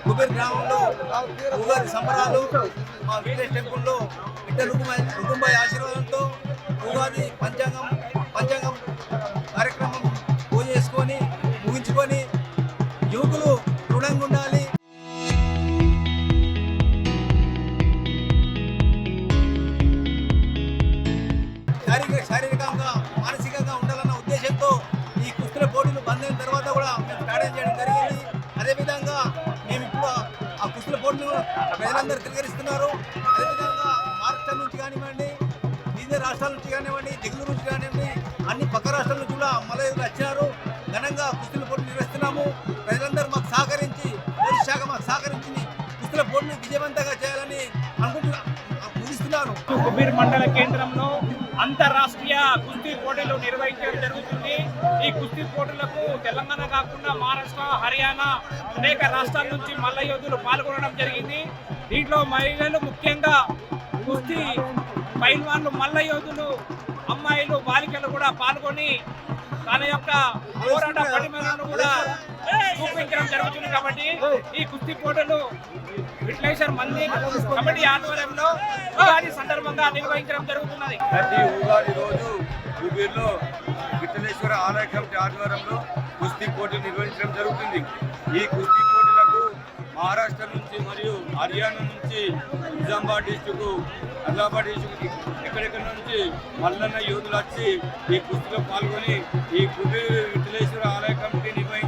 కుబేర్ గ్రామంలో ఉగాది సంబరాలు మా విలేజ్ టెంపుల్లో విఠల్ రుకుంబాయి ఆశీర్వాదంతో ఉగాది పంచాంగం కార్యక్రమం పూజ చేసుకొని ముగించుకొని యువకులు దృఢంగా ఉండాలి. శారీరకంగా మానసికంగా ఉండాలన్న ఉద్దేశంతో ఈ కుస్తీల పోటీలు బంద్ అయిన తర్వాత కూడా మేము స్టార్ట్ చేయడం జరిగింది. అదేవిధంగా మేము ఇప్పుడు ఆ కుస్తీల పోటీలు ప్రజలందరూ తిరగరిస్తున్నారు. అదేవిధంగా మహారాష్ట్ర నుంచి కానివ్వండి, వివిధ రాష్ట్రాల నుంచి కానివ్వండి, దిగులు నుంచి కానివ్వండి, అన్ని పక్క రాష్ట్రాల నుంచి కూడా మలయాళీలు వచ్చినారు. ఘనంగా కుస్తీల పోటీలు నిర్వహిస్తున్నాము. ప్రజలందరూ మాకు సహకరించి, పోలీస్ శాఖ మాకు సహకరించి కుస్తీల పోటీలు విజయవంతంగా చేయాలని ముగిస్తున్నాను. కుబీర్ మండల కేంద్రంలో అంతర్రాష్ట్రీయ కుస్తీ పోటీలు నిర్వహించడం జరుగుతుంది. ఈ కుస్తీ పోటీలకు తెలంగాణ కాకుండా మహారాష్ట్ర, హర్యానా అనేక రాష్ట్రాల నుంచి మల్ల యోధులు పాల్గొనడం జరిగింది. దీంట్లో మహిళలు ముఖ్యంగా కుస్తీ పైల్వాన్లు, మల్ల యోధులు, అమ్మాయిలు, బాలికలు కూడా పాల్గొని తన యొక్క పోరాట పటిమలను కూడా చూపించడం జరుగుతుంది. కాబట్టి ఈ కుస్తీ పోటీలు విట్లేశ్వర్ మందిర్ కమిటీ ఆధ్వర్యంలో ఉగాది సందర్భంగా నిర్వహించడం జరుగుతున్నది. ప్రతి ఉగాది రోజు కుబీర్లో విఠలేశ్వర ఆలయ కమిటీ ఆధ్వర్యంలో కుస్తీ పోటీలు నిర్వహించడం జరుగుతుంది. ఈ కుస్తీ పోటీలకు మహారాష్ట్ర నుంచి మరియు హర్యానా నుంచి, నిజామాబాద్ డిస్టిక్, ఆదిలాబాద్ డిస్టిక్ ఎక్కడెక్కడ నుంచి మల్లన్న యోధులు వచ్చి ఈ కుస్తీలో పాల్గొని ఈ కుబీర్ విఠలేశ్వర ఆలయ కమిటీ నిర్వహించారు.